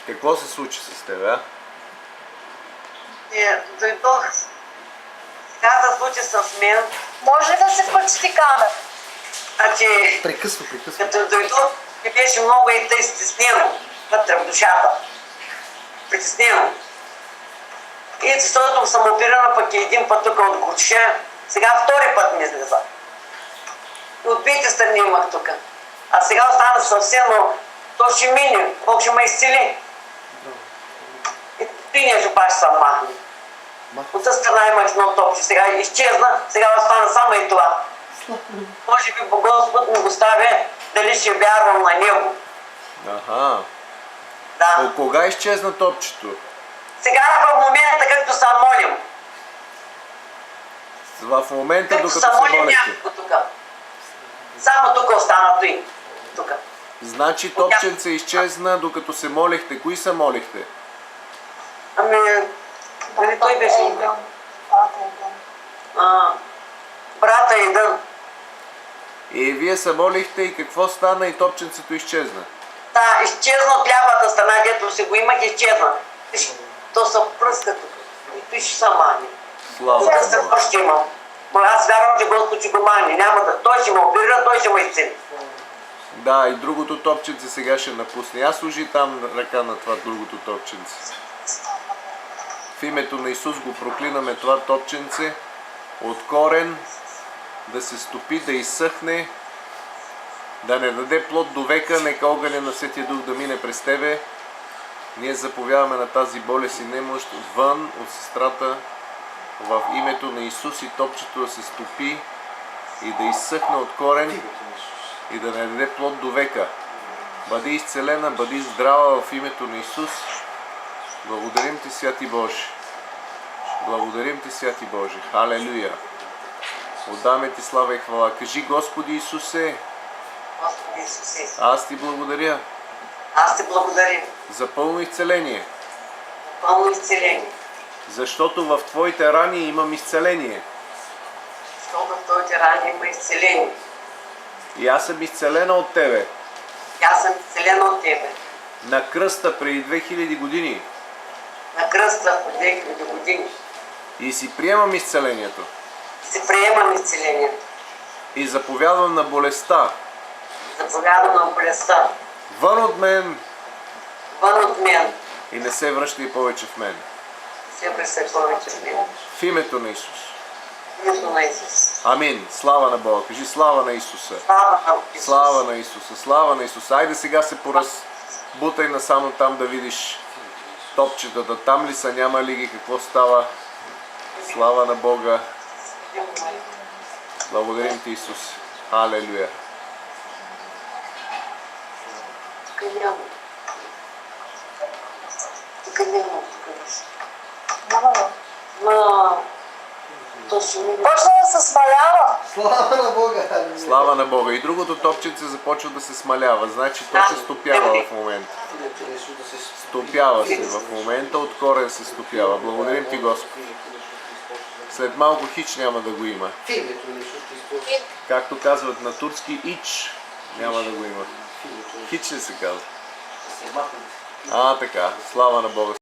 Какво се случи с теб, а? Дойдох. Сега да случи с мен. Може ли да се включи камера? Значи, Прекъсва. като дойдох, ми беше много и тъй стеснено вътре в душата. Притеснено. И защото съм оперирана пък и един път тук от горче. Сега втори път ми излиза. И от двете страни имах тук. А сега остана съвсем, но то ще мине. Бог ще ме изцели. И тиния жопаш съм махне. От тази страна имах едно топче. Сега изчезна, сега остана само и това. Може би Господ ми го ставя, дали ще вярвам на него. Аха. Да. От кога изчезна топчето? Сега в момента, както се молим. В момента, Както докато се се молим молихте. някакво тук. Само тук остана той. Тук. Значи топченце изчезна, докато се молихте. Кои се молихте? Ами, дали той беше? Брата Идън. И вие се молихте и какво стана и топченцето изчезна? Да, изчезна от лявата страна, дето си го имах, изчезна. То се пръска тук. И той ще се мани. Слава Сега Богу. се ще имам. Но аз вярвам, че Господ ще го мани. Няма да. Той ще ме оперира, той ще ме изцели. Да, и другото топченце сега ще напусне. Аз служи там ръка на това другото топченце. В името на Исус го проклинаме това топченце от корен да се стопи, да изсъхне, да не даде плод до века, нека огъня на Светия Дух да мине през тебе. Ние заповядаме на тази болест и немощ вън от сестрата в името на Исус и топчето да се стопи и да изсъхне от корен и да не даде плод до века. Бъди изцелена, бъди здрава в името на Исус. Благодарим ти, Святи Боже. Благодарим ти, Святи Боже. Халелуя. Отдаме ти слава и хвала. Кажи, Господи Исусе, Господи Исусе, аз ти благодаря аз ти благодаря. за пълно изцеление, Пълно изцеление. защото в Твоите рани имам изцеление. Защото в твоите рани има изцеление. И аз съм изцелена от Тебе. И аз съм изцелена от тебе. На кръста преди 2000 години. На кръста от 2000 години. И си приемам изцелението. Си приемам изцелението. И заповядвам на болестта. Заповядам на болестта. Вън от мен Вън от мен. и не се връщай повече в мен. Се пресъй повече в мен. В името на Исус. Името на Исус. Амин. Слава на Бога. Кажи слава на Исуса. Слава на Исус. Слава на Исуса. Слава на Исуса. Айде сега се бутай насам там да видиш топчетата. Там ли са, няма ли ги, какво става? Слава на Бога. Благодарим ти, Исус. Алелуя. Тук няма. Тук няма. Няма ли? Но... То ще ми... Почна да се смалява. Слава на Бога! Слава на Бога. И другото топченце започва да се смалява. Значи то се стопява в момента. Стопява се. В момента от корен се стопява. Благодарим ти, Господи. След малко хич няма да го има. Както казват на турски, ич няма да го има. Хич ли се казва? Така. Слава на Бога.